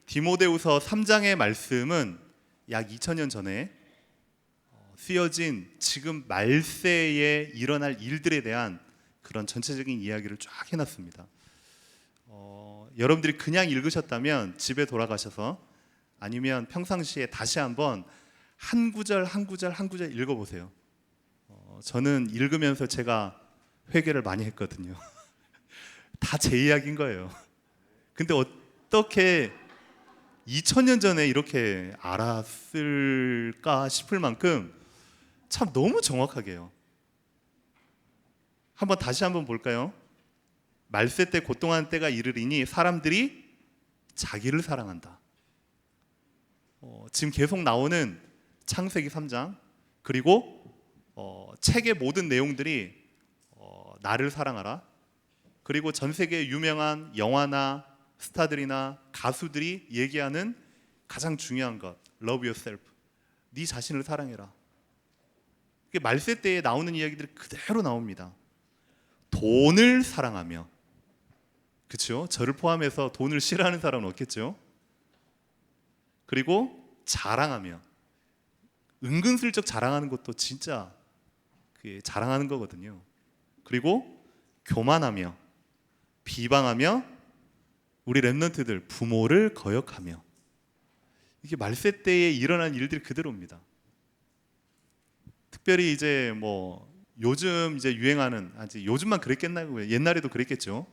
디모데후서 3장의 말씀은 약 2000년 전에 쓰여진 지금 말세에 일어날 일들에 대한 그런 전체적인 이야기를 쫙 해놨습니다. 여러분들이 그냥 읽으셨다면 집에 돌아가셔서 아니면 평상시에 다시 한번 한 구절 한 구절 한 구절 읽어보세요. 저는 읽으면서 제가 회개를 많이 했거든요. 다 제 이야기인 거예요. 근데 어떻게 2000년 전에 이렇게 알았을까 싶을 만큼 참 너무 정확하게요. 다시 한번 볼까요? 말세 때 고통하는 때가 이르리니 사람들이 자기를 사랑한다. 지금 계속 나오는 창세기 3장 그리고 책의 모든 내용들이 나를 사랑하라. 그리고 전 세계 유명한 영화나 스타들이나 가수들이 얘기하는 가장 중요한 것, Love yourself. 네 자신을 사랑해라. 말세 때에 나오는 이야기들이 그대로 나옵니다. 돈을 사랑하며, 그렇죠? 저를 포함해서 돈을 싫어하는 사람은 없겠죠? 그리고 자랑하며, 은근슬쩍 자랑하는 것도 진짜 그게 자랑하는 거거든요. 그리고 교만하며, 비방하며, 우리 랩런트들 부모를 거역하며, 이게 말세 때에 일어난 일들이 그대로입니다. 특별히 이제 요즘 이제 유행하는, 아직 요즘만 그랬겠나요? 옛날에도 그랬겠죠.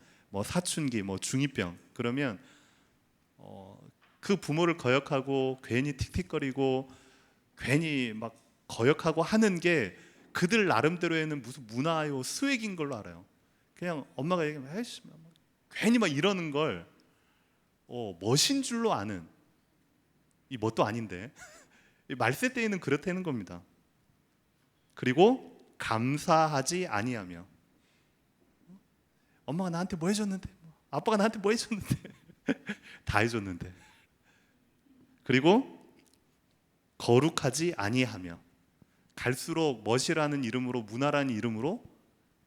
사춘기, 중2병 그러면 그 부모를 거역하고 괜히 틱틱거리고 괜히 막 거역하고 하는 게 그들 나름대로에는 무슨 문화요 스웩인 걸로 알아요. 그냥 엄마가 얘기하면 에이씨, 괜히 막 이러는 걸 멋인 줄로 아는, 이 뭣도 아닌데 말세 때에는 그렇다는 겁니다. 그리고 감사하지 아니하며, 엄마가 나한테 뭐 해줬는데, 아빠가 나한테 뭐 해줬는데 다 해줬는데. 그리고 거룩하지 아니하며, 갈수록 멋이라는 이름으로, 문화라는 이름으로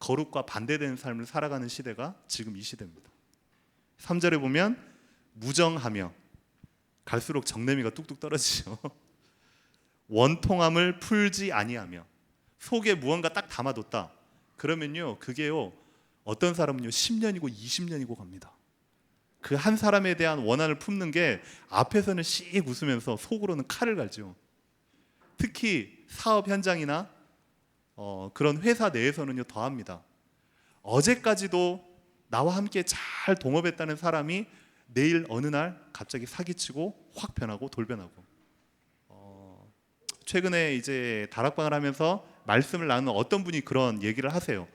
거룩과 반대되는 삶을 살아가는 시대가 지금 이 시대입니다. 3절에 보면 무정하며, 갈수록 정내미가 뚝뚝 떨어지죠. 원통함을 풀지 아니하며, 속에 무언가 딱 담아뒀다 그러면요, 그게요 어떤 사람은요 10년이고 20년이고 갑니다. 그 한 사람에 대한 원한을 품는 게 앞에서는 씩 웃으면서 속으로는 칼을 갈죠. 특히 사업 현장이나 그런 회사 내에서는요 더합니다. 어제까지도 나와 함께 잘 동업했다는 사람이 내일 어느 날 갑자기 사기치고 확 변하고 돌변하고. 최근에 이제 다락방을 하면서 말씀을 나누는 어떤 분이 그런 얘기를 하세요.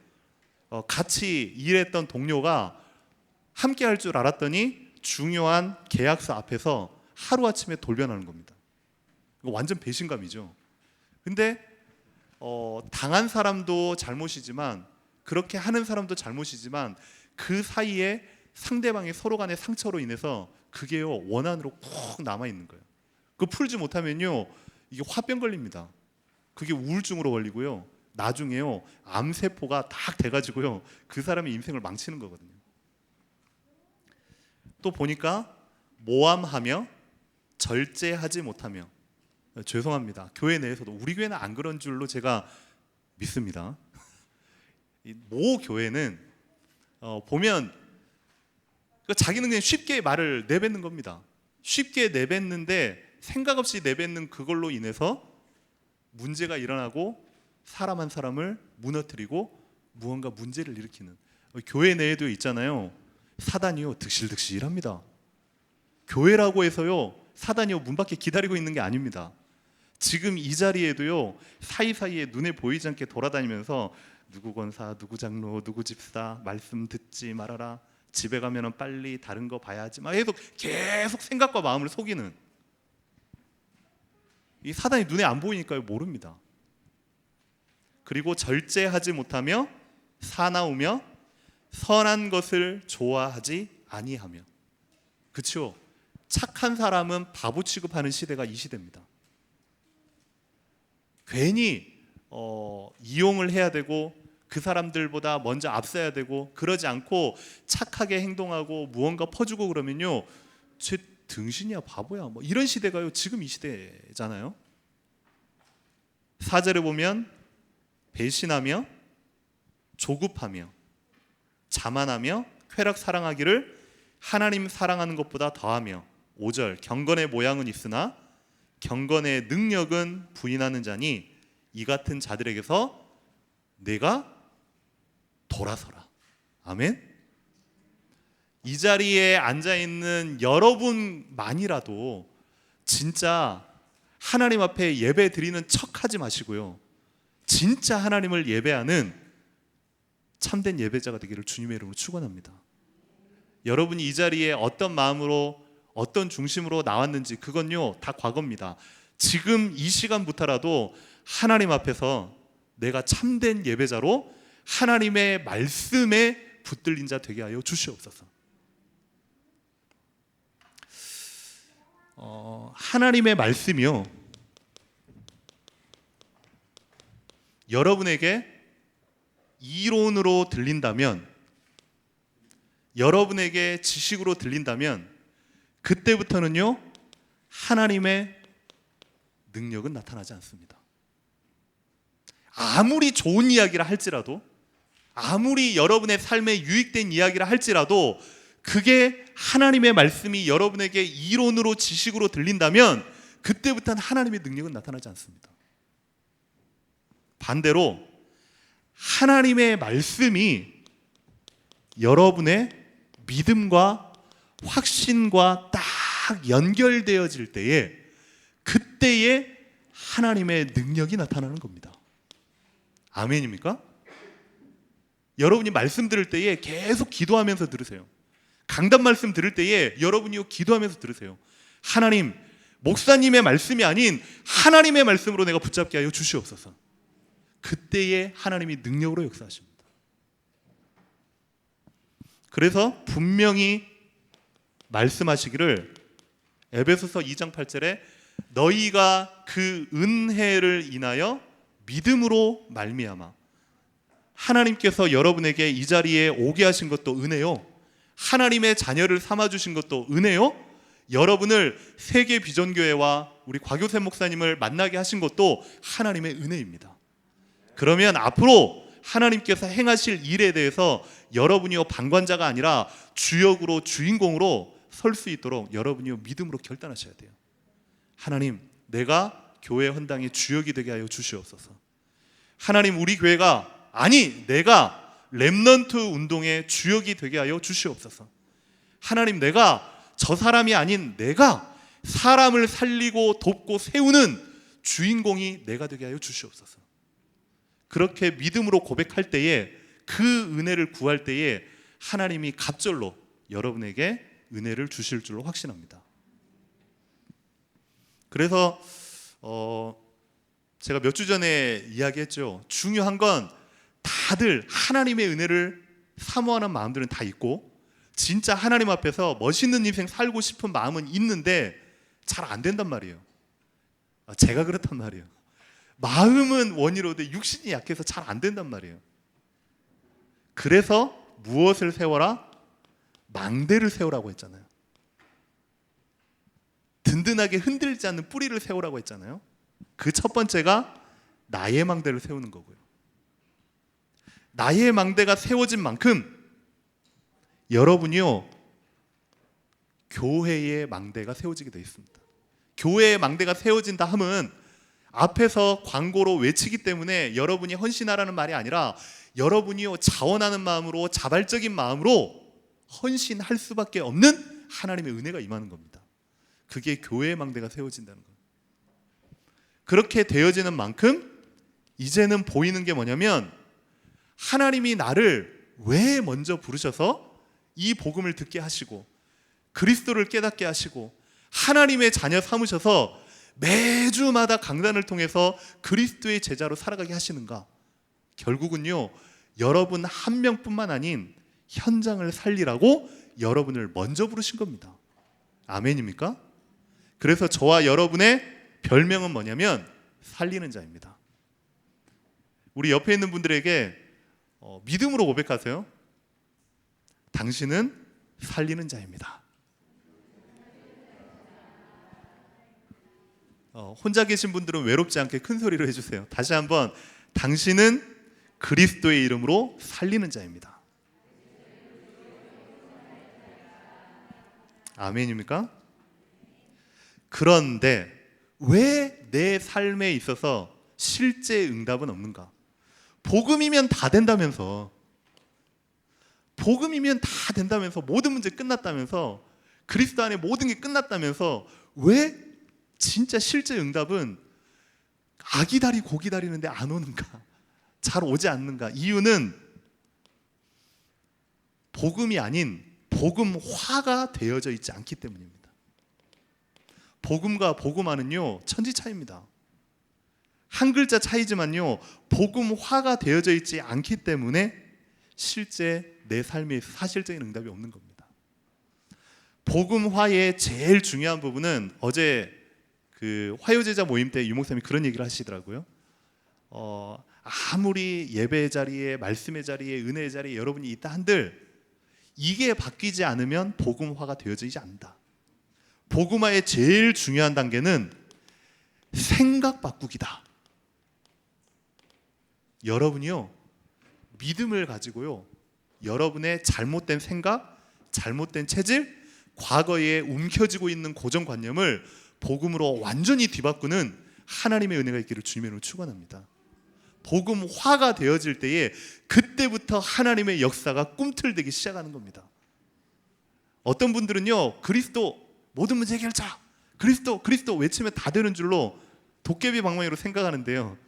같이 일했던 동료가 함께 할 줄 알았더니 중요한 계약서 앞에서 하루아침에 돌변하는 겁니다. 이거 완전 배신감이죠. 근데 당한 사람도 잘못이지만, 그렇게 하는 사람도 잘못이지만, 그 사이에 상대방의 서로 간의 상처로 인해서 그게요 원한으로 푹 남아있는 거예요. 그거 풀지 못하면요 이게 화병 걸립니다. 그게 우울증으로 걸리고요, 나중에요 암세포가 딱 돼가지고요 그 사람의 인생을 망치는 거거든요. 또 보니까 모함하며, 절제하지 못하며. 죄송합니다, 교회 내에서도, 우리 교회는 안 그런 줄로 제가 믿습니다. 모 교회는 보면 자기는 그냥 쉽게 말을 내뱉는 겁니다. 쉽게 내뱉는데 생각 없이 내뱉는 그걸로 인해서 문제가 일어나고 사람 한 사람을 무너뜨리고 무언가 문제를 일으키는, 교회 내에도 있잖아요. 사단이요 득실득실합니다. 교회라고 해서요 사단이요 문 밖에 기다리고 있는 게 아닙니다. 지금 이 자리에도요 사이사이에 눈에 보이지 않게 돌아다니면서 누구 권사, 누구 장로, 누구 집사 말씀 듣지 말아라, 집에 가면은 빨리 다른 거 봐야지, 막 계속 생각과 마음을 속이는, 이 사단이 눈에 안 보이니까요 모릅니다. 그리고 절제하지 못하며, 사나우며, 선한 것을 좋아하지 아니하며. 그렇죠? 착한 사람은 바보 취급하는 시대가 이 시대입니다. 괜히 이용을 해야 되고 그 사람들보다 먼저 앞서야 되고, 그러지 않고 착하게 행동하고 무언가 퍼주고 그러면요 등신이야 바보야 뭐 이런 시대가요 지금 이 시대잖아요. 4절에 보면 배신하며 조급하며 자만하며 쾌락 사랑하기를 하나님 사랑하는 것보다 더하며 5절 경건의 모양은 있으나 경건의 능력은 부인하는 자니 이 같은 자들에게서 내가 돌아서라. 아멘. 이 자리에 앉아있는 여러분만이라도 진짜 하나님 앞에 예배 드리는 척하지 마시고요, 진짜 하나님을 예배하는 참된 예배자가 되기를 주님의 이름으로 축원합니다. 여러분이 이 자리에 어떤 마음으로 어떤 중심으로 나왔는지 그건요 다 과거입니다. 지금 이 시간부터라도 하나님 앞에서 내가 참된 예배자로 하나님의 말씀에 붙들린 자 되게 하여 주시옵소서. 하나님의 말씀이요 여러분에게 이론으로 들린다면, 여러분에게 지식으로 들린다면 그때부터는요 하나님의 능력은 나타나지 않습니다. 아무리 좋은 이야기라 할지라도, 아무리 여러분의 삶에 유익된 이야기라 할지라도 그게 하나님의 말씀이 여러분에게 이론으로 지식으로 들린다면 그때부터는 하나님의 능력은 나타나지 않습니다. 반대로 하나님의 말씀이 여러분의 믿음과 확신과 딱 연결되어질 때에 그때에 하나님의 능력이 나타나는 겁니다. 아멘입니까? 여러분이 말씀 들을 때에 계속 기도하면서 들으세요. 강단 말씀 들을 때에 여러분이 기도하면서 들으세요. 하나님, 목사님의 말씀이 아닌 하나님의 말씀으로 내가 붙잡게 하여 주시옵소서. 그때에 하나님이 능력으로 역사하십니다. 그래서 분명히 말씀하시기를 에베소서 2장 8절에 너희가 그 은혜를 인하여 믿음으로 말미암아, 하나님께서 여러분에게 이 자리에 오게 하신 것도 은혜요, 하나님의 자녀를 삼아주신 것도 은혜요, 여러분을 세계 비전교회와 우리 곽효세 목사님을 만나게 하신 것도 하나님의 은혜입니다. 그러면 앞으로 하나님께서 행하실 일에 대해서 여러분이요 방관자가 아니라 주역으로, 주인공으로 설 수 있도록 여러분이요 믿음으로 결단하셔야 돼요. 하나님, 내가 교회 헌당의 주역이 되게 하여 주시옵소서. 하나님, 우리 교회가, 아니 내가 렘넌트 운동의 주역이 되게 하여 주시옵소서. 하나님, 내가 저 사람이 아닌 내가 사람을 살리고 돕고 세우는 주인공이 내가 되게 하여 주시옵소서. 그렇게 믿음으로 고백할 때에, 그 은혜를 구할 때에 하나님이 갑절로 여러분에게 은혜를 주실 줄로 확신합니다. 그래서 제가 몇 주 전에 이야기했죠. 중요한 건 다들 하나님의 은혜를 사모하는 마음들은 다 있고 진짜 하나님 앞에서 멋있는 인생 살고 싶은 마음은 있는데 잘 안 된단 말이에요. 제가 그렇단 말이에요. 마음은 원이로되 육신이 약해서 잘 안 된단 말이에요. 그래서 무엇을 세워라? 망대를 세우라고 했잖아요. 든든하게 흔들지 않는 뿌리를 세우라고 했잖아요. 그 첫 번째가 나의 망대를 세우는 거고요. 나의 망대가 세워진 만큼 여러분이요 교회의 망대가 세워지게 되어 있습니다. 교회의 망대가 세워진다 함은 앞에서 광고로 외치기 때문에 여러분이 헌신하라는 말이 아니라 여러분이요 자원하는 마음으로, 자발적인 마음으로 헌신할 수밖에 없는 하나님의 은혜가 임하는 겁니다. 그게 교회의 망대가 세워진다는 거예요. 그렇게 되어지는 만큼 이제는 보이는 게 뭐냐면, 하나님이 나를 왜 먼저 부르셔서 이 복음을 듣게 하시고 그리스도를 깨닫게 하시고 하나님의 자녀 삼으셔서 매주마다 강단을 통해서 그리스도의 제자로 살아가게 하시는가? 결국은요 여러분 한 명뿐만 아닌 현장을 살리라고 여러분을 먼저 부르신 겁니다. 아멘입니까? 그래서 저와 여러분의 별명은 뭐냐면 살리는 자입니다. 우리 옆에 있는 분들에게 믿음으로 고백하세요. 당신은 살리는 자입니다. 혼자 계신 분들은 외롭지 않게 큰 소리로 해주세요. 다시 한번, 당신은 그리스도의 이름으로 살리는 자입니다. 아멘입니까? 그런데 왜 내 삶에 있어서 실제 응답은 없는가? 복음이면 다 된다면서, 복음이면 다 된다면서, 모든 문제 끝났다면서, 그리스도 안에 모든 게 끝났다면서 왜 진짜 실제 응답은 아기 다리 고기 다리는데 안 오는가? 잘 오지 않는가? 이유는 복음이 아닌 복음화가 되어져 있지 않기 때문입니다. 복음과 복음화는요, 천지 차이입니다. 한 글자 차이지만요, 복음화가 되어져 있지 않기 때문에 실제 내 삶에 사실적인 응답이 없는 겁니다. 복음화의 제일 중요한 부분은, 어제 그 화요제자 모임 때 유목사님이 그런 얘기를 하시더라고요. 아무리 예배의 자리에, 말씀의 자리에, 은혜의 자리에 여러분이 있다 한들 이게 바뀌지 않으면 복음화가 되어지지 않는다. 복음화의 제일 중요한 단계는 생각 바꾸기다. 여러분이요, 믿음을 가지고요, 여러분의 잘못된 생각, 잘못된 체질, 과거에 움켜쥐고 있는 고정관념을 복음으로 완전히 뒤바꾸는 하나님의 은혜가 있기를 주님의 이름으로 축원합니다. 복음화가 되어질 때에 그때부터 하나님의 역사가 꿈틀대기 시작하는 겁니다. 어떤 분들은요, 그리스도 모든 문제 해결자, 그리스도 외치면 다 되는 줄로 도깨비 방망이로 생각하는데요.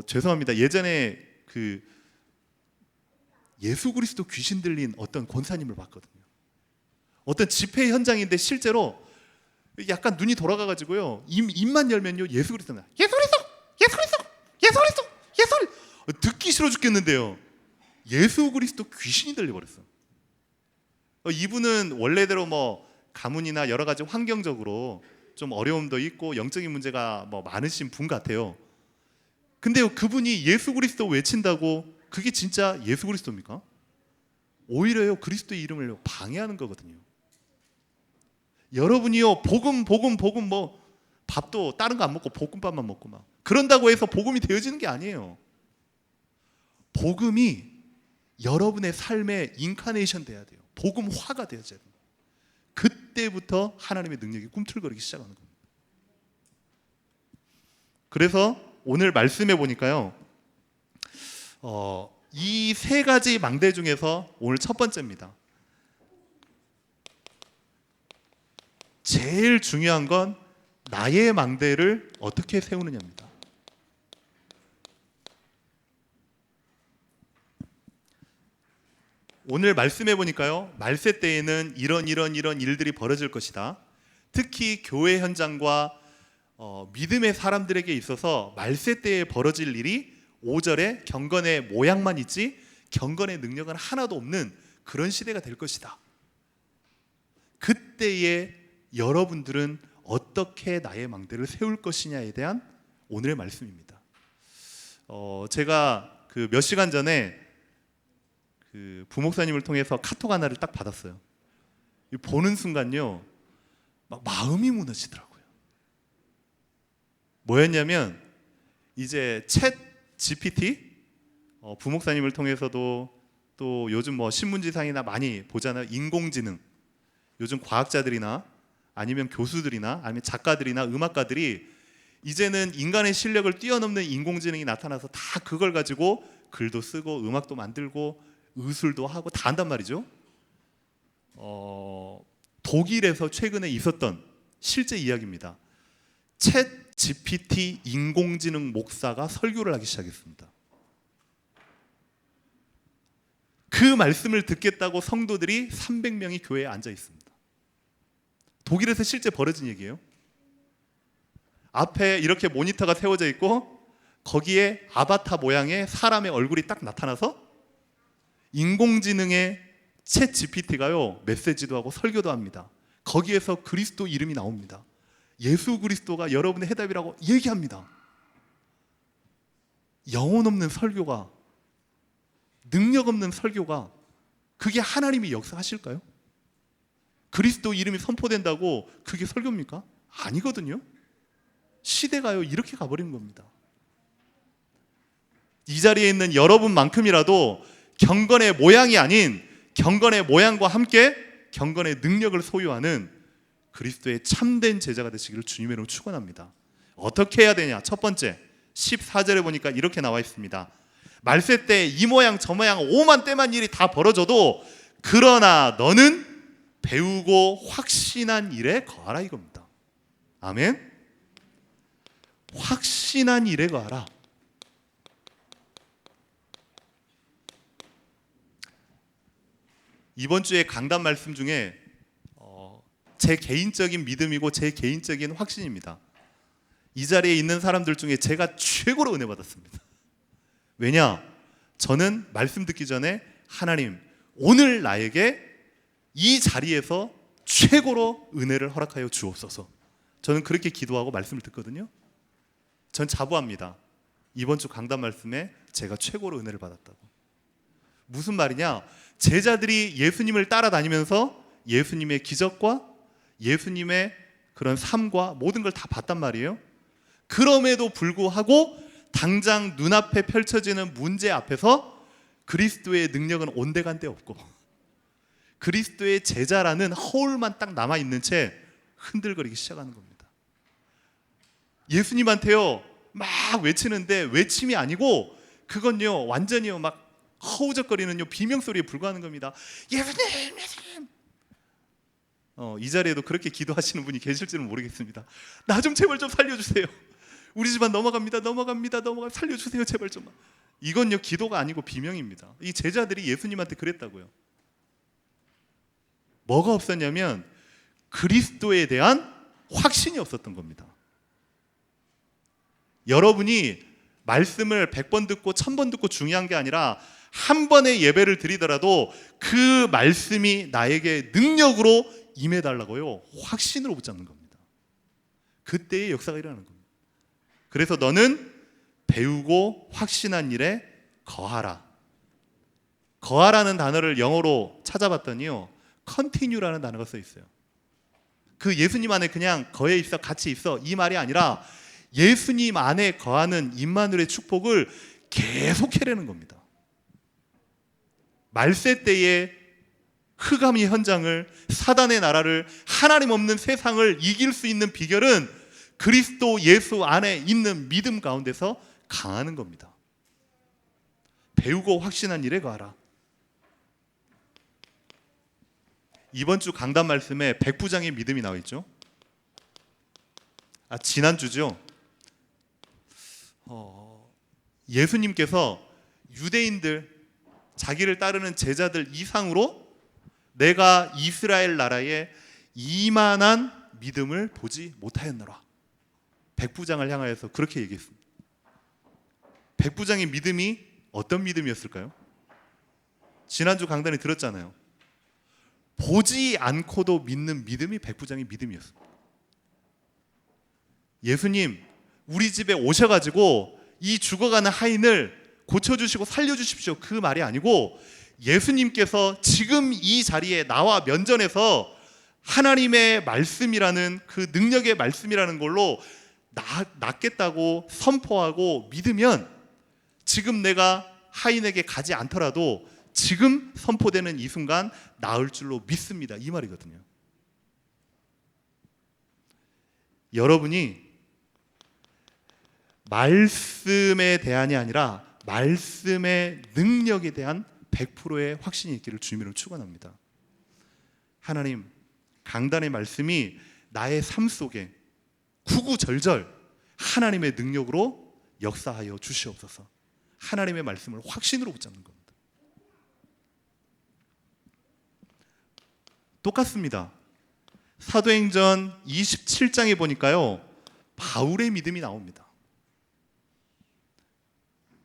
죄송합니다. 예전에 그 예수 그리스도 귀신 들린 어떤 권사님을 봤거든요. 어떤 집회 현장인데 실제로 약간 눈이 돌아가가지고요, 입만 열면요, 예수 그리스도나 예수 그리스도, 예수 그리스도, 예수 그리스도, 예수 그리스도, 듣기 싫어 죽겠는데요, 예수 그리스도 귀신이 들려버렸어. 이분은 원래대로 뭐 가문이나 여러 가지 환경적으로 좀 어려움도 있고 영적인 문제가 뭐 많으신 분 같아요. 근데요, 그분이 예수 그리스도 외친다고 그게 진짜 예수 그리스도입니까? 오히려요, 그리스도의 이름을 방해하는 거거든요. 여러분이요, 복음 뭐 밥도 다른 거 안 먹고 볶음밥만 먹고 막 그런다고 해서 복음이 되어지는 게 아니에요. 복음이 여러분의 삶에 인카네이션 돼야 돼요. 복음화가 되어져야 돼요. 그때부터 하나님의 능력이 꿈틀거리기 시작하는 겁니다. 그래서 오늘 말씀해 보니까요, 이 세 가지 망대 중에서 오늘 첫 번째입니다. 제일 중요한 건 나의 망대를 어떻게 세우느냐입니다. 오늘 말씀해 보니까요, 말세 때에는 이런 일들이 벌어질 것이다. 특히 교회 현장과 믿음의 사람들에게 있어서 말세 때에 벌어질 일이 5절에 경건의 모양만 있지 경건의 능력은 하나도 없는 그런 시대가 될 것이다. 그때에 여러분들은 어떻게 나의 망대를 세울 것이냐에 대한 오늘의 말씀입니다. 제가 그 몇 시간 전에 그 부목사님을 통해서 카톡 하나를 딱 받았어요. 보는 순간요, 막 마음이 무너지더라고요. 뭐였냐면, 이제 챗 GPT, 부목사님을 통해서도 또 요즘 뭐 신문지상이나 많이 보잖아요. 인공지능. 요즘 과학자들이나 아니면 교수들이나 아니면 작가들이나 음악가들이 이제는 인간의 실력을 뛰어넘는 인공지능이 나타나서 다 그걸 가지고 글도 쓰고 음악도 만들고 의술도 하고 다 한단 말이죠. 독일에서 최근에 있었던 실제 이야기입니다. 챗 GPT 인공지능 목사가 설교를 하기 시작했습니다. 그 말씀을 듣겠다고 성도들이 300명이 교회에 앉아 있습니다. 독일에서 실제 벌어진 얘기예요. 앞에 이렇게 모니터가 세워져 있고 거기에 아바타 모양의 사람의 얼굴이 딱 나타나서 인공지능의 챗 GPT가요, 메시지도 하고 설교도 합니다. 거기에서 그리스도 이름이 나옵니다. 예수 그리스도가 여러분의 해답이라고 얘기합니다. 영혼 없는 설교가, 능력 없는 설교가, 그게 하나님이 역사하실까요? 그리스도 이름이 선포된다고 그게 설교입니까? 아니거든요. 시대가요 이렇게 가버리는 겁니다. 이 자리에 있는 여러분만큼이라도 경건의 모양이 아닌 경건의 모양과 함께 경건의 능력을 소유하는 그리스도의 참된 제자가 되시기를 주님의 이름으로 축원합니다. 어떻게 해야 되냐? 첫 번째 14절에 보니까 이렇게 나와 있습니다. 말세 때 이 모양 저 모양 오만 때만 일이 다 벌어져도 그러나 너는 배우고 확신한 일에 거하라 이겁니다. 아멘. 확신한 일에 거하라. 이번 주에 강단 말씀 중에 제 개인적인 믿음이고 제 개인적인 확신입니다. 이 자리에 있는 사람들 중에 제가 최고로 은혜 받았습니다. 왜냐? 저는 말씀 듣기 전에 하나님 오늘 나에게 이 자리에서 최고로 은혜를 허락하여 주옵소서. 저는 그렇게 기도하고 말씀을 듣거든요. 전 자부합니다. 이번 주 강단 말씀에 제가 최고로 은혜를 받았다고. 무슨 말이냐? 제자들이 예수님을 따라다니면서 예수님의 기적과 예수님의 그런 삶과 모든 걸 다 봤단 말이에요. 그럼에도 불구하고 당장 눈앞에 펼쳐지는 문제 앞에서 그리스도의 능력은 온데간데 없고 그리스도의 제자라는 허울만 딱 남아있는 채 흔들거리기 시작하는 겁니다. 예수님한테요 막 외치는데 외침이 아니고 그건요 완전히요 막 허우적거리는 비명소리에 불과하는 겁니다. 예수님, 예수님. 이 자리에도 그렇게 기도하시는 분이 계실지는 모르겠습니다. 나 좀 제발 좀 살려주세요. 우리 집안 넘어갑니다. 살려주세요 제발 좀. 이건요 기도가 아니고 비명입니다. 이 제자들이 예수님한테 그랬다고요. 뭐가 없었냐면 그리스도에 대한 확신이 없었던 겁니다. 여러분이 말씀을 100번 듣고 1000번 듣고 중요한 게 아니라 한 번의 예배를 드리더라도 그 말씀이 나에게 능력으로 임해달라고요 확신으로 붙잡는 겁니다. 그때의 역사가 일어나는 겁니다. 그래서 너는 배우고 확신한 일에 거하라. 거하라는 단어를 영어로 찾아봤더니요 continue라는 단어가 써 있어요. 그 예수님 안에 그냥 거해 있어 같이 있어 이 말이 아니라 예수님 안에 거하는 임마누엘의 축복을 계속 해내는 겁니다. 말세 때의 흑암의 현장을 사단의 나라를 하나님 없는 세상을 이길 수 있는 비결은 그리스도 예수 안에 있는 믿음 가운데서 강하는 겁니다. 배우고 확신한 일에 거하라. 이번 주 강단 말씀에 백부장의 믿음이 나와 있죠. 지난주죠. 예수님께서 유대인들 자기를 따르는 제자들 이상으로 내가 이스라엘 나라에 이만한 믿음을 보지 못하였노라. 백부장을 향하여서 그렇게 얘기했습니다. 백부장의 믿음이 어떤 믿음이었을까요? 지난주 강단에 들었잖아요. 보지 않고도 믿는 믿음이 백부장의 믿음이었습니다. 예수님 우리 집에 오셔가지고 이 죽어가는 하인을 고쳐주시고 살려주십시오 그 말이 아니고 예수님께서 지금 이 자리에 나와 면전에서 하나님의 말씀이라는 그 능력의 말씀이라는 걸로 낫겠다고 선포하고 믿으면 지금 내가 하인에게 가지 않더라도 지금 선포되는 이 순간 나을 줄로 믿습니다 이 말이거든요. 여러분이 말씀에 대한이 아니라 말씀의 능력에 대한 100%의 확신이 있기를 주님으로 축원합니다. 하나님 강단의 말씀이 나의 삶 속에 구구절절 하나님의 능력으로 역사하여 주시옵소서. 하나님의 말씀을 확신으로 붙잡는 겁니다. 똑같습니다. 사도행전 27장에 보니까요 바울의 믿음이 나옵니다.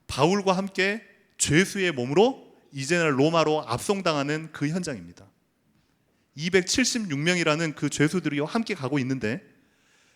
바울과 함께 죄수의 몸으로 이제는 로마로 압송당하는 그 현장입니다. 276명이라는 그 죄수들이 함께 가고 있는데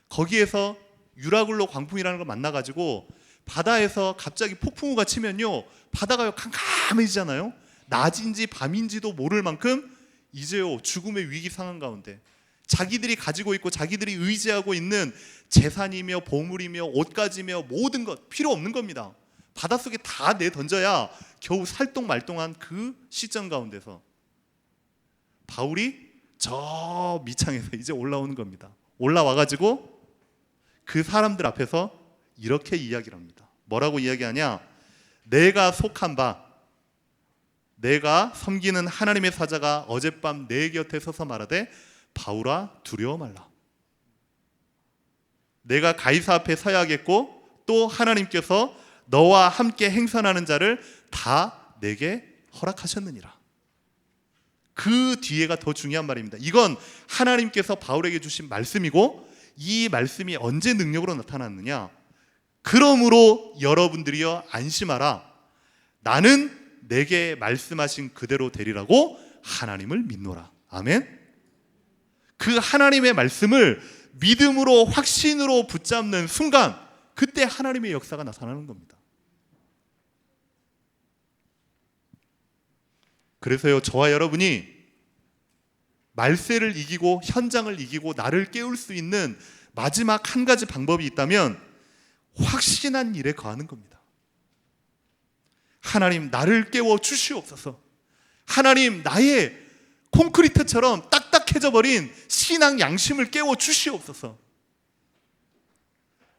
거기에서 유라굴로 광풍이라는 걸 만나가지고 바다에서 갑자기 폭풍우가 치면요 바다가 캄캄해지잖아요. 낮인지 밤인지도 모를 만큼 이제요 죽음의 위기 상황 가운데 자기들이 가지고 있고 자기들이 의지하고 있는 재산이며 보물이며 옷가지며 모든 것 필요 없는 겁니다. 바닷속에 다 내던져야 겨우 살똥말똥한 그 시점 가운데서 바울이 저 미창에서 이제 올라오는 겁니다. 올라와가지고 그 사람들 앞에서 이렇게 이야기를 합니다. 뭐라고 이야기하냐? 내가 속한 바, 내가 섬기는 하나님의 사자가 어젯밤 내 곁에 서서 말하되 바울아 두려워 말라. 내가 가이사 앞에 서야겠고 또 하나님께서 너와 함께 행선하는 자를 다 내게 허락하셨느니라. 그 뒤에가 더 중요한 말입니다. 이건 하나님께서 바울에게 주신 말씀이고 이 말씀이 언제 능력으로 나타났느냐? 그러므로 여러분들이여 안심하라. 나는 내게 말씀하신 그대로 되리라고 하나님을 믿노라. 아멘. 그 하나님의 말씀을 믿음으로 확신으로 붙잡는 순간 그때 하나님의 역사가 나타나는 겁니다. 그래서요, 저와 여러분이 말세를 이기고 현장을 이기고 나를 깨울 수 있는 마지막 한 가지 방법이 있다면 확신한 일에 거하는 겁니다. 하나님 나를 깨워 주시옵소서. 하나님 나의 콘크리트처럼 딱딱해져 버린 신앙 양심을 깨워 주시옵소서.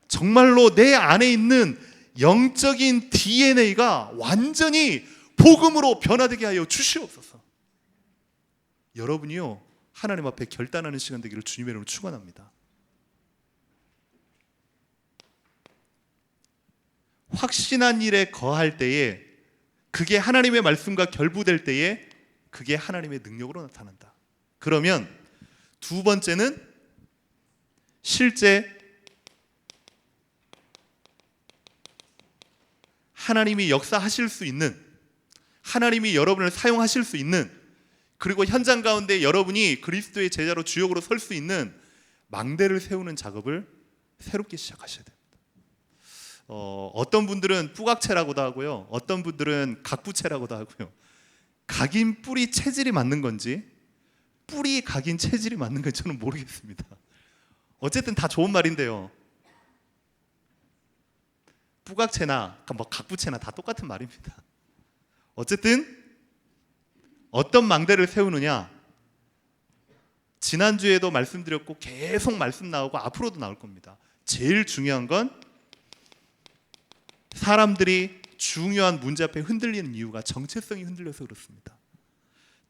정말로 내 안에 있는 영적인 DNA가 완전히 복음으로 변화되게 하여 주시옵소서. 여러분이요, 하나님 앞에 결단하는 시간 되기를 주님의 이름으로 축원합니다. 확신한 일에 거할 때에, 그게 하나님의 말씀과 결부될 때에 그게 하나님의 능력으로 나타난다. 그러면 두 번째는 실제 하나님이 역사하실 수 있는, 하나님이 여러분을 사용하실 수 있는, 그리고 현장 가운데 여러분이 그리스도의 제자로 주역으로 설 수 있는 망대를 세우는 작업을 새롭게 시작하셔야 됩니다. 어떤 분들은 뿌각채라고도 하고요, 어떤 분들은 각부채라고도 하고요. 각인 뿌리 체질이 맞는 건지 뿌리 각인 체질이 맞는 건지 저는 모르겠습니다. 어쨌든 다 좋은 말인데요, 뿌각채나 뭐 각부채나 다 똑같은 말입니다. 어쨌든 어떤 망대를 세우느냐, 지난주에도 말씀드렸고 계속 말씀 나오고 앞으로도 나올 겁니다. 제일 중요한 건 사람들이 중요한 문제 앞에 흔들리는 이유가 정체성이 흔들려서 그렇습니다.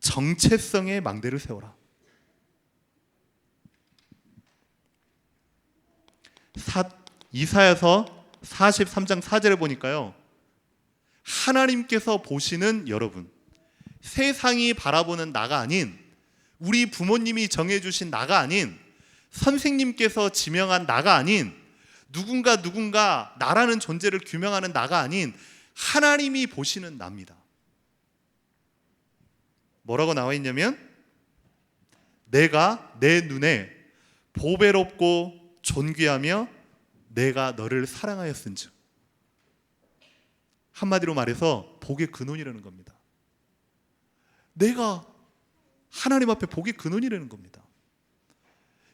정체성의 망대를 세워라. 이사야서 43장 4절에 보니까요, 하나님께서 보시는 여러분, 세상이 바라보는 나가 아닌, 우리 부모님이 정해주신 나가 아닌, 선생님께서 지명한 나가 아닌, 누군가 나라는 존재를 규명하는 나가 아닌 하나님이 보시는 나입니다. 뭐라고 나와 있냐면, 내가 내 눈에 보배롭고 존귀하며 내가 너를 사랑하였은즉. 한마디로 말해서 복의 근원이라는 겁니다. 내가 하나님 앞에 복의 근원이라는 겁니다.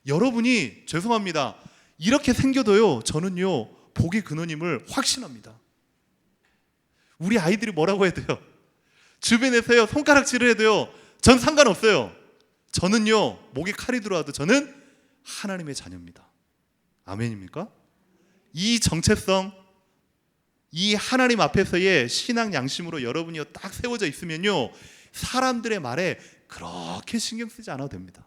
여러분이, 죄송합니다, 이렇게 생겨도요, 저는요 복의 근원임을 확신합니다. 우리 아이들이 뭐라고 해도요, 주변에서요 손가락질을 해도요, 전 상관없어요. 저는요 목에 칼이 들어와도 저는 하나님의 자녀입니다. 아멘입니까? 이 정체성, 이 하나님 앞에서의 신앙 양심으로 여러분이 딱 세워져 있으면요, 사람들의 말에 그렇게 신경 쓰지 않아도 됩니다.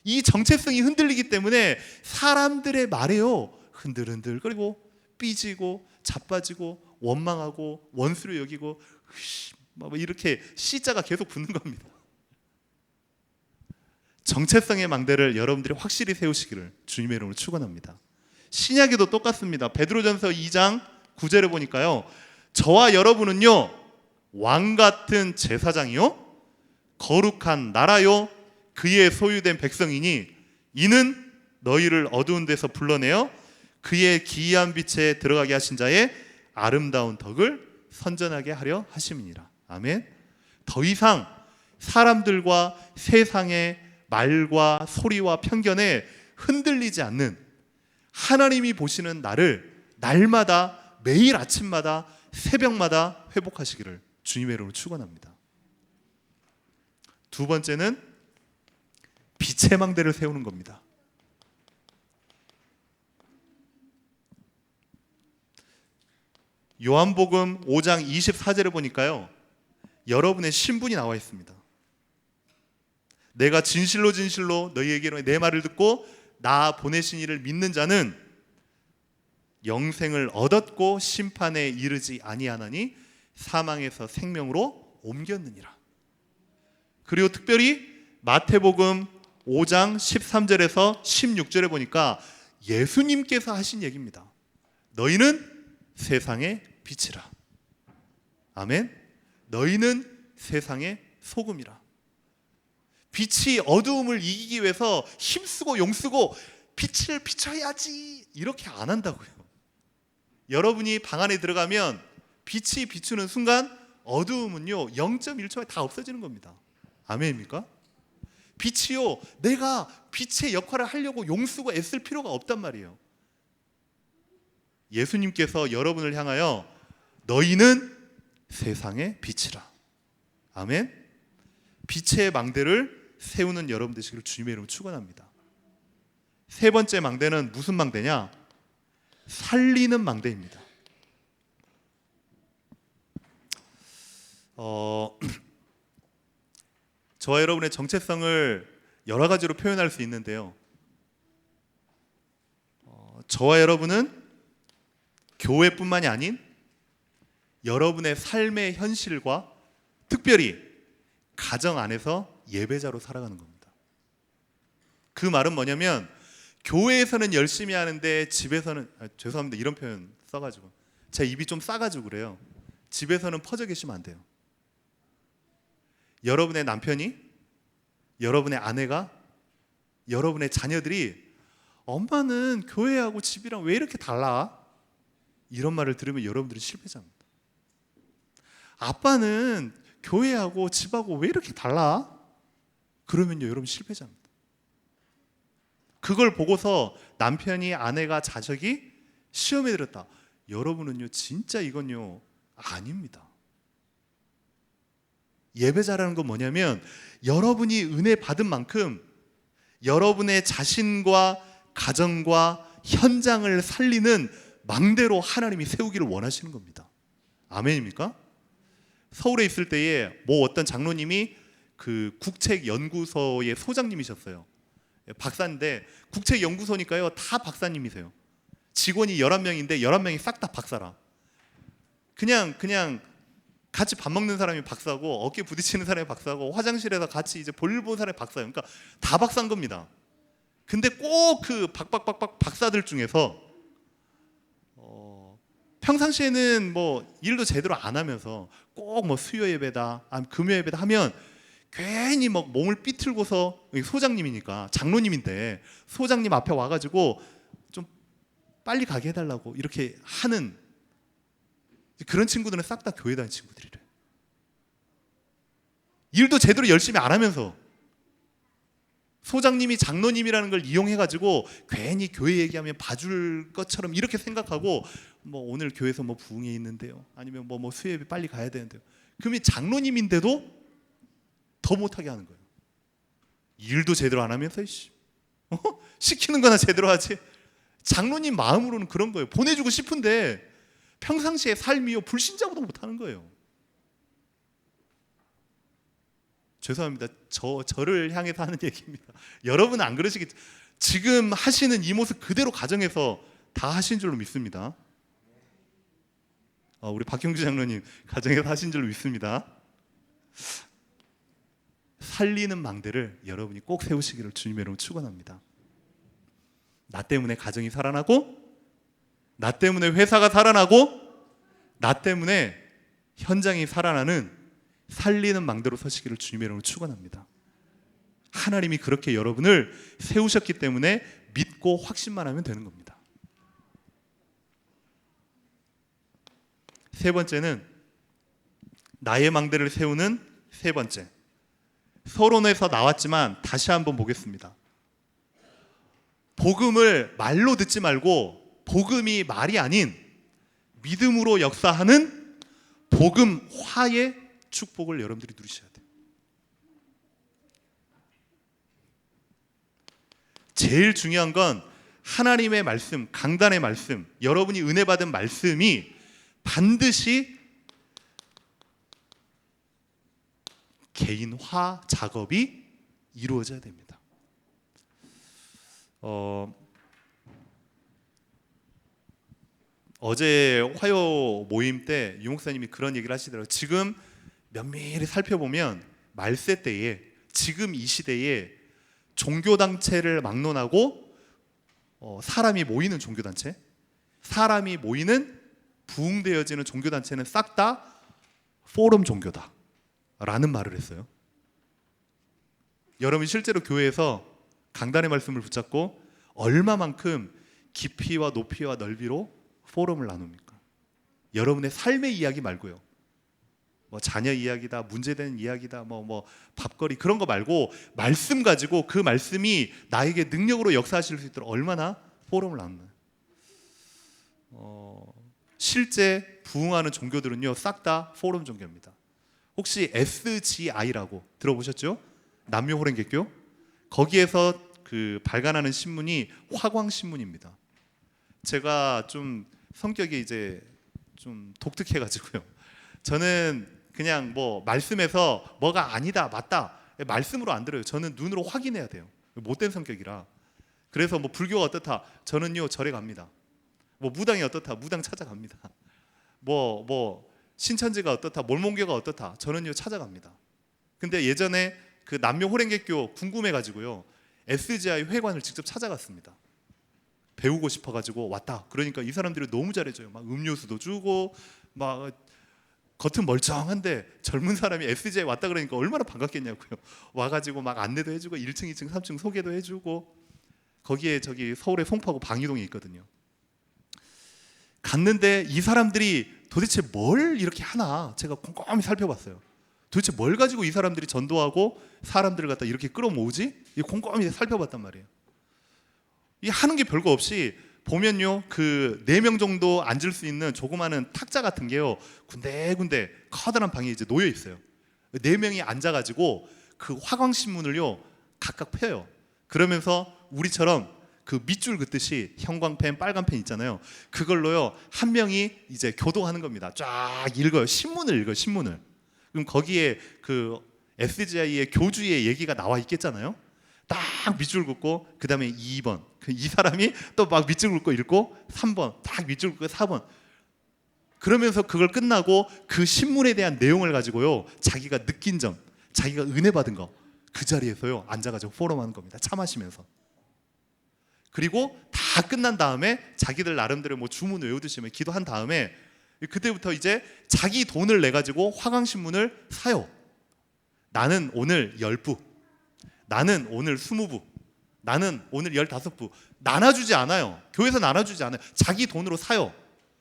이 정체성이 흔들리기 때문에 사람들의 말에요 흔들흔들거리고 삐지고 자빠지고 원망하고 원수로 여기고 이렇게 C자가 계속 붙는 겁니다. 정체성의 망대를 여러분들이 확실히 세우시기를 주님의 이름으로 축원합니다. 신약에도 똑같습니다. 베드로전서 2장 9절에 보니까요, 저와 여러분은요 왕같은 제사장이요 거룩한 나라요 그의 소유된 백성이니 이는 너희를 어두운 데서 불러내어 그의 기이한 빛에 들어가게 하신 자의 아름다운 덕을 선전하게 하려 하심이니라. 아멘. 더 이상 사람들과 세상의 말과 소리와 편견에 흔들리지 않는 하나님이 보시는 나를 날마다 매일 아침마다 새벽마다 회복하시기를 주님의 이름으로 축원합니다. 두 번째는 빛의 망대를 세우는 겁니다. 요한복음 5장 24절에 보니까요, 여러분의 신분이 나와 있습니다. 내가 진실로 진실로 너희에게로 내 말을 듣고 나 보내신 이를 믿는 자는 영생을 얻었고 심판에 이르지 아니하나니 사망에서 생명으로 옮겼느니라. 그리고 특별히 마태복음 5장 13절에서 16절에 보니까 예수님께서 하신 얘기입니다. 너희는 세상의 빛이라. 아멘. 너희는 세상의 소금이라. 빛이 어두움을 이기기 위해서 힘쓰고 용쓰고 빛을 비춰야지 이렇게 안 한다고요. 여러분이 방 안에 들어가면 빛이 비추는 순간 어두움은요 0.1초에 다 없어지는 겁니다. 아멘입니까? 빛이요, 내가 빛의 역할을 하려고 용쓰고 애쓸 필요가 없단 말이에요. 예수님께서 여러분을 향하여 너희는 세상의 빛이라. 아멘. 빛의 망대를 세우는 여러분 되시기를 주님의 이름으로 축원합니다. 세 번째 망대는 무슨 망대냐? 살리는 망대입니다. 저와 여러분의 정체성을 여러 가지로 표현할 수 있는데요, 저와 여러분은 교회뿐만이 아닌 여러분의 삶의 현실과 특별히 가정 안에서 예배자로 살아가는 겁니다. 그 말은 뭐냐면 교회에서는 열심히 하는데 집에서는, 죄송합니다 이런 표현 써가지고 제 입이 좀 싸가지고 그래요. 집에서는 퍼져 계시면 안 돼요. 여러분의 남편이, 여러분의 아내가, 여러분의 자녀들이 엄마는 교회하고 집이랑 왜 이렇게 달라? 이런 말을 들으면 여러분들은 실패자입니다. 아빠는 교회하고 집하고 왜 이렇게 달라? 그러면요 여러분 실패자입니다. 그걸 보고서 남편이, 아내가, 자식이 시험에 들었다. 여러분은요 진짜 이건요 아닙니다. 예배자라는 건 뭐냐면 여러분이 은혜 받은 만큼 여러분의 자신과 가정과 현장을 살리는 망대로 하나님이 세우기를 원하시는 겁니다. 아멘입니까? 서울에 있을 때에 어떤 장로님이 그 국책연구소의 소장님이셨어요. 박사인데 국책연구소니까요 다 박사님이세요. 직원이 11명인데 11명이 싹 다 박사라. 그냥 같이 밥 먹는 사람이 박사고 어깨 부딪히는 사람이 박사고 화장실에서 같이 이제 볼일 보는 사람이 박사예요. 그러니까 다 박사인 겁니다. 근데 꼭 그 박사들 중에서 평상시에는 일도 제대로 안 하면서 꼭 수요 예배다, 금요 예배다 하면 괜히 몸을 삐틀고서, 소장님이니까 장로님인데 소장님 앞에 와가지고 좀 빨리 가게 해달라고 이렇게 하는 그런 친구들은 싹 다 교회 다니는 친구들이래. 일도 제대로 열심히 안 하면서 소장님이 장로님이라는 걸 이용해가지고 괜히 교회 얘기하면 봐줄 것처럼 이렇게 생각하고 오늘 교회에서 부흥회 있는데요, 아니면 수요예배 빨리 가야 되는데요. 그러면 장로님인데도 더 못하게 하는 거예요. 일도 제대로 안 하면서 시키는 거나 제대로 하지. 장로님 마음으로는 그런 거예요. 보내주고 싶은데 평상시에 삶이요 불신자보다 못하는 거예요. 죄송합니다. 저를 향해서 하는 얘기입니다. 여러분은 안 그러시겠죠? 지금 하시는 이 모습 그대로 가정에서 다 하신 줄로 믿습니다. 우리 박형주 장로님 가정에서 하신 줄로 믿습니다. 살리는 망대를 여러분이 꼭 세우시기를 주님의 이름으로 축원합니다. 나 때문에 가정이 살아나고, 나 때문에 회사가 살아나고, 나 때문에 현장이 살아나는 살리는 망대로 서시기를 주님의 이름으로 축원합니다. 하나님이 그렇게 여러분을 세우셨기 때문에 믿고 확신만 하면 되는 겁니다. 세 번째는 나의 망대를 세우는 세 번째, 서론에서 나왔지만 다시 한번 보겠습니다. 복음을 말로 듣지 말고 복음이 말이 아닌 믿음으로 역사하는 복음화의 축복을 여러분들이 누리셔야 돼요. 제일 중요한 건 하나님의 말씀, 강단의 말씀, 여러분이 은혜 받은 말씀이 반드시 개인화 작업이 이루어져야 됩니다. 어제 화요 모임 때 유목사님이 그런 얘기를 하시더라고요. 지금 면밀히 살펴보면 말세 때에, 지금 이 시대에 종교단체를 막론하고 사람이 모이는 종교단체, 사람이 모이는 부흥되어지는 종교단체는 싹 다 포럼 종교다 라는 말을 했어요. 여러분 실제로 교회에서 강단의 말씀을 붙잡고 얼마만큼 깊이와 높이와 넓이로 포럼을 나눕니까? 여러분의 삶의 이야기 말고요. 뭐 자녀 이야기다, 문제되는 이야기다, 뭐 밥거리 그런 거 말고 말씀 가지고 그 말씀이 나에게 능력으로 역사하실 수 있도록 얼마나 포럼을 나누나요? 실제 부흥하는 종교들은요 싹 다 포럼 종교입니다. 혹시 SGI라고 들어보셨죠? 남묘호랭개교. 거기에서 그 발간하는 신문이 화광신문입니다. 제가 좀 성격이 이제 좀 독특해가지고요. 저는 그냥 뭐 말씀에서 뭐가 아니다 맞다 말씀으로 안 들어요. 저는 눈으로 확인해야 돼요. 못된 성격이라. 그래서 뭐 불교가 어떻다, 저는요 절에 갑니다. 뭐 무당이 어떻다, 무당 찾아갑니다. 뭐 신천지가 어떻다, 몰몬교가 어떻다, 저는요 찾아갑니다. 근데 예전에 그 남묘 호랭개교 궁금해가지고요 SGI 회관을 직접 찾아갔습니다. 배우고 싶어가지고 왔다. 그러니까 이 사람들이 너무 잘해줘요. 막 음료수도 주고 막 겉은 멀쩡한데 젊은 사람이 SGI 왔다 그러니까 얼마나 반갑겠냐고요. 와가지고 막 안내도 해주고 1층, 2층, 3층 소개도 해주고. 거기에 저기 서울의 송파구 방이동에 있거든요. 갔는데 이 사람들이 도대체 뭘 이렇게 하나 제가 꼼꼼히 살펴봤어요. 도대체 뭘 가지고 이 사람들이 전도하고 사람들을 갖다 이렇게 끌어모으지? 꼼꼼히 살펴봤단 말이에요. 이 하는 게 별거 없이 보면요 그 4명 정도 앉을 수 있는 조그마한 탁자 같은 게요 군데군데 커다란 방에 이제 놓여 있어요. 4명이 앉아가지고 그 화광신문을요 각각 펴요. 그러면서 우리처럼 그 밑줄 긋듯이 형광펜, 빨간펜 있잖아요. 그걸로요 한 명이 이제 교도하는 겁니다. 쫙 읽어요. 신문을 읽어요. 신문을. 그럼 거기에 그 SGI의 교주의 얘기가 나와 있겠잖아요. 딱 밑줄 긋고 그 다음에 2번 이 사람이 또 막 밑줄 긋고 읽고 3번 딱 밑줄 긋고 4번 그러면서 그걸 끝나고 그 신문에 대한 내용을 가지고요 자기가 느낀 점, 자기가 은혜 받은 거 그 자리에서요 앉아가지고 포럼하는 겁니다. 차 마시면서. 그리고 다 끝난 다음에 자기들 나름대로 뭐 주문 외우듯이 기도한 다음에 그때부터 이제 자기 돈을 내가지고 화강신문을 사요. 나는 오늘 10부, 나는 오늘 20부, 나는 오늘 15부. 나눠주지 않아요. 교회에서 나눠주지 않아요. 자기 돈으로 사요.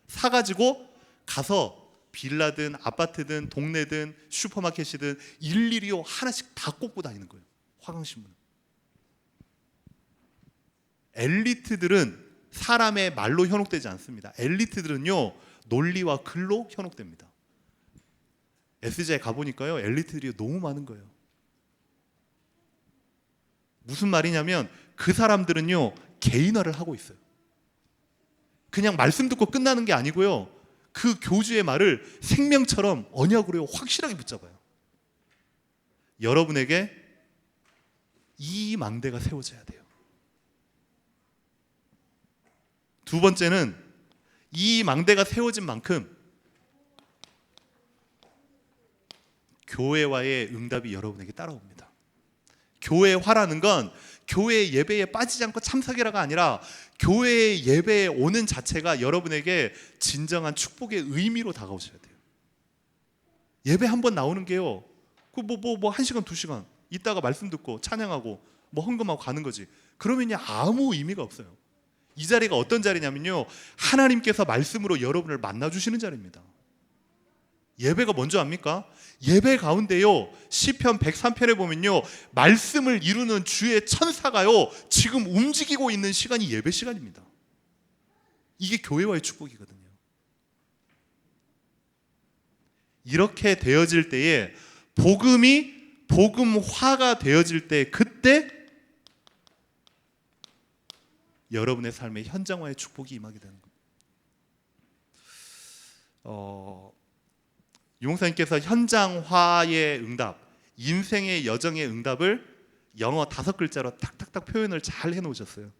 사가지고 가서 빌라든 아파트든 동네든 슈퍼마켓이든 일일이요 하나씩 다 꽂고 다니는 거예요. 화강신문. 엘리트들은 사람의 말로 현혹되지 않습니다. 엘리트들은요 논리와 글로 현혹됩니다. SGI 가보니까요 엘리트들이 너무 많은 거예요. 무슨 말이냐면 그 사람들은요 개인화를 하고 있어요. 그냥 말씀 듣고 끝나는 게 아니고요 그 교주의 말을 생명처럼 언약으로 확실하게 붙잡아요. 여러분에게 이 망대가 세워져야 돼요. 두 번째는 이 망대가 세워진 만큼 교회와의 응답이 여러분에게 따라옵니다. 교회화라는 건 교회 예배에 빠지지 않고 참석이라가 아니라 교회 예배에 오는 자체가 여러분에게 진정한 축복의 의미로 다가오셔야 돼요. 예배 한 번 나오는 게요 그 뭐 1시간 2시간 있다가 말씀 듣고 찬양하고 뭐 헌금하고 가는 거지. 그러면 아무 의미가 없어요. 이 자리가 어떤 자리냐면요 하나님께서 말씀으로 여러분을 만나주시는 자리입니다. 예배가 뭔지 압니까? 예배 가운데요, 시편 103편에 보면요, 말씀을 이루는 주의 천사가요 지금 움직이고 있는 시간이 예배 시간입니다. 이게 교회와의 축복이거든요. 이렇게 되어질 때에 복음이 복음화가 되어질 때, 그때 여러분의 삶의 현장화의 축복이 임하게 되는 겁니다. 유목사님께서 현장화의 응답, 인생의 여정의 응답을 영어 5글자로 탁탁탁 표현을 잘 해놓으셨어요.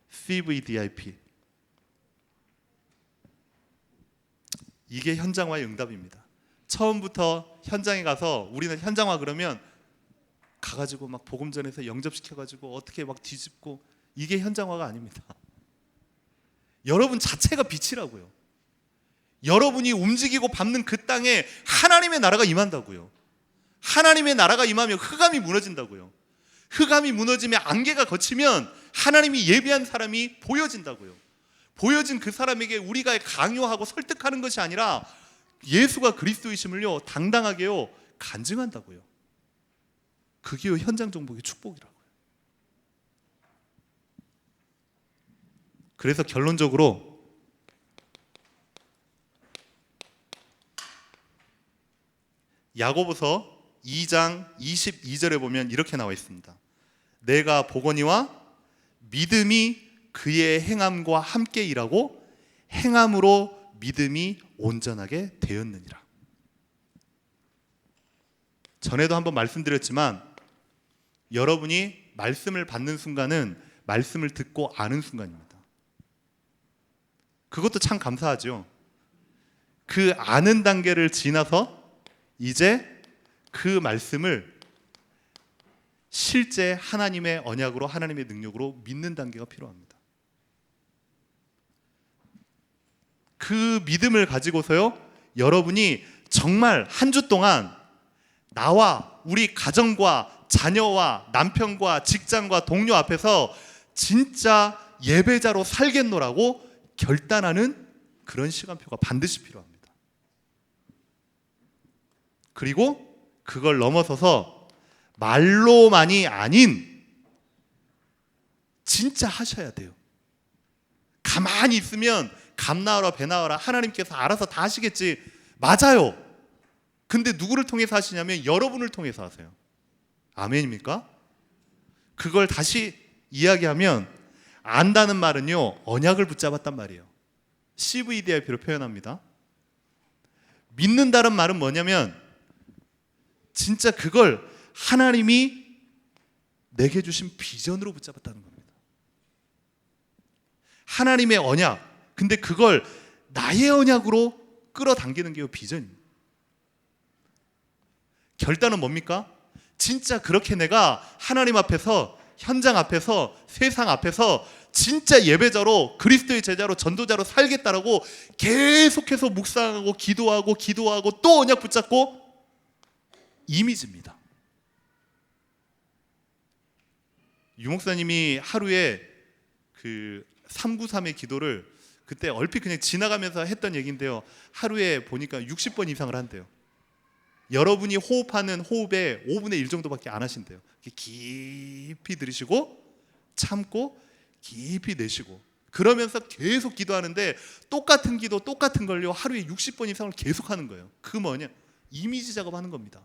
CVDIP. 이게 현장화의 응답입니다. 처음부터 현장에 가서, 우리는 현장화 그러면 가가지고 막 복음 전해서 영접시켜가지고 어떻게 막 뒤집고, 이게 현장화가 아닙니다. 여러분 자체가 빛이라고요. 여러분이 움직이고 밟는 그 땅에 하나님의 나라가 임한다고요. 하나님의 나라가 임하면 흑암이 무너진다고요. 흑암이 무너지면 안개가 걷히면 하나님이 예비한 사람이 보여진다고요. 보여진 그 사람에게 우리가 강요하고 설득하는 것이 아니라 예수가 그리스도이심을요 당당하게요 간증한다고요. 그게 현장 정복의 축복이라고요. 그래서 결론적으로 야고보서 2장 22절에 보면 이렇게 나와 있습니다. 내가 보거니와 믿음이 그의 행함과 함께 일하고 행함으로 믿음이 온전하게 되었느니라. 전에도 한번 말씀드렸지만 여러분이 말씀을 받는 순간은 말씀을 듣고 아는 순간입니다. 그것도 참 감사하죠. 그 아는 단계를 지나서 이제 그 말씀을 실제 하나님의 언약으로, 하나님의 능력으로 믿는 단계가 필요합니다. 그 믿음을 가지고서요 여러분이 정말 한 주 동안 나와 우리 가정과 자녀와 남편과 직장과 동료 앞에서 진짜 예배자로 살겠노라고 결단하는 그런 시간표가 반드시 필요합니다. 그리고 그걸 넘어서서 말로만이 아닌 진짜 하셔야 돼요. 가만히 있으면 감 나와라 배 나와라 하나님께서 알아서 다 하시겠지. 맞아요. 근데 누구를 통해서 하시냐면 여러분을 통해서 하세요. 아멘입니까? 그걸 다시 이야기하면 안다는 말은요 언약을 붙잡았단 말이에요. CVDIP로 표현합니다. 믿는다는 말은 뭐냐면 진짜 그걸 하나님이 내게 주신 비전으로 붙잡았다는 겁니다. 하나님의 언약. 근데 그걸 나의 언약으로 끌어당기는 게 비전입니다. 결단은 뭡니까? 진짜 그렇게 내가 하나님 앞에서, 현장 앞에서, 세상 앞에서 진짜 예배자로, 그리스도의 제자로, 전도자로 살겠다라고 계속해서 묵상하고 기도하고 또 언약 붙잡고 이미지입니다. 유목사님이 하루에 그 393의 기도를 그때 얼핏 그냥 지나가면서 했던 얘기인데요, 하루에 보니까 60번 이상을 한대요. 여러분이 호흡하는 호흡의 5분의 1 정도밖에 안 하신대요. 깊이 들이쉬고 참고 깊이 내쉬고 그러면서 계속 기도하는데 똑같은 기도 똑같은 걸요 하루에 60번 이상을 계속 하는 거예요. 그 뭐냐? 이미지 작업하는 겁니다.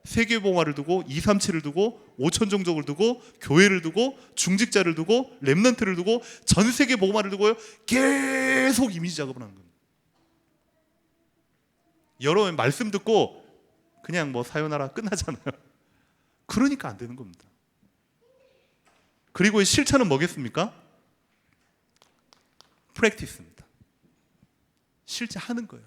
세계봉화를 두고 237을 두고 5천 종족을 두고 교회를 두고 중직자를 두고 렘넌트를 두고 전 세계 복음화를 두고요 계속 이미지 작업을 하는 겁니다. 여러분 말씀 듣고 그냥 뭐 사요나라 끝나잖아요. 그러니까 안 되는 겁니다. 그리고 실천은 뭐겠습니까? 프랙티스입니다. 실제 하는 거예요.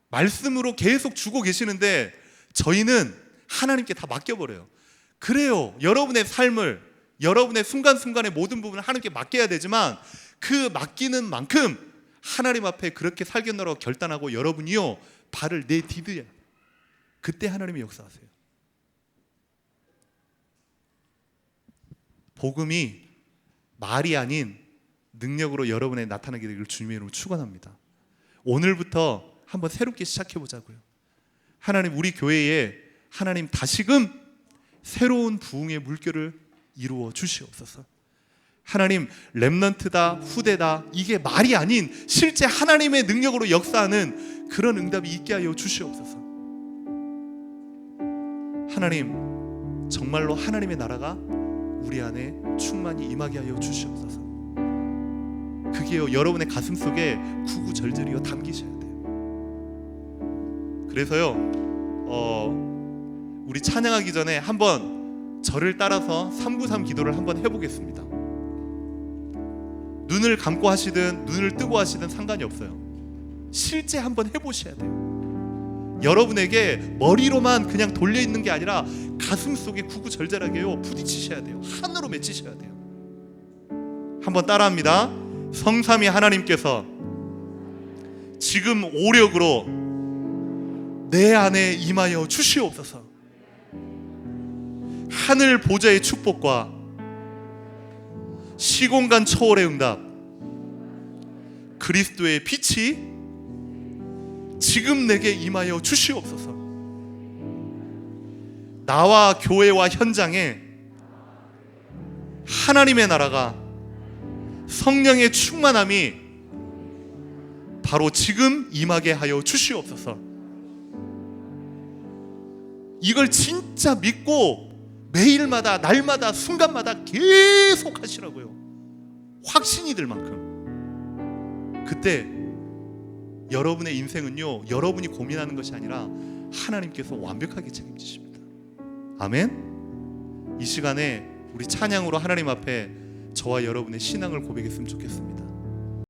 말씀으로 계속 주고 계시는데 저희는 하나님께 다 맡겨버려요. 그래요. 여러분의 삶을, 여러분의 순간순간의 모든 부분을 하나님께 맡겨야 되지만 그 맡기는 만큼 하나님 앞에 그렇게 살겠노라고 결단하고 여러분이요 발을 내디뎌야 그때 하나님이 역사하세요. 복음이 말이 아닌 능력으로 여러분에 나타나게 되기를 주님의 이름으로 축원합니다. 오늘부터 한번 새롭게 시작해 보자고요. 하나님, 우리 교회에 하나님 다시금 새로운 부흥의 물결을 이루어 주시옵소서. 하나님, 렘넌트다, 후대다, 이게 말이 아닌 실제 하나님의 능력으로 역사하는 그런 응답이 있게 하여 주시옵소서. 하나님, 정말로 하나님의 나라가 우리 안에 충만히 임하게 하여 주시옵소서. 그게요, 여러분의 가슴 속에 구구절절이요 담기셔야 돼요. 그래서요, 우리 찬양하기 전에 한번 저를 따라서 393 기도를 한번 해보겠습니다. 눈을 감고 하시든 눈을 뜨고 하시든 상관이 없어요. 실제 한번 해보셔야 돼요. 여러분에게 머리로만 그냥 돌려 있는 게 아니라 가슴 속에 구구절절하게요 부딪히셔야 돼요. 한으로 맺히셔야 돼요. 한번 따라합니다. 성삼위 하나님께서 지금 오력으로 내 안에 임하여 주시옵소서. 하늘 보좌의 축복과 시공간 초월의 응답, 그리스도의 빛이 지금 내게 임하여 주시옵소서. 나와 교회와 현장에 하나님의 나라가, 성령의 충만함이 바로 지금 임하게 하여 주시옵소서. 이걸 진짜 믿고 매일마다, 날마다, 순간마다 계속 하시라고요. 확신이 들 만큼. 그때 여러분의 인생은요, 여러분이 고민하는 것이 아니라 하나님께서 완벽하게 책임지십니다. 아멘. 이 시간에 우리 찬양으로 하나님 앞에 저와 여러분의 신앙을 고백했으면 좋겠습니다.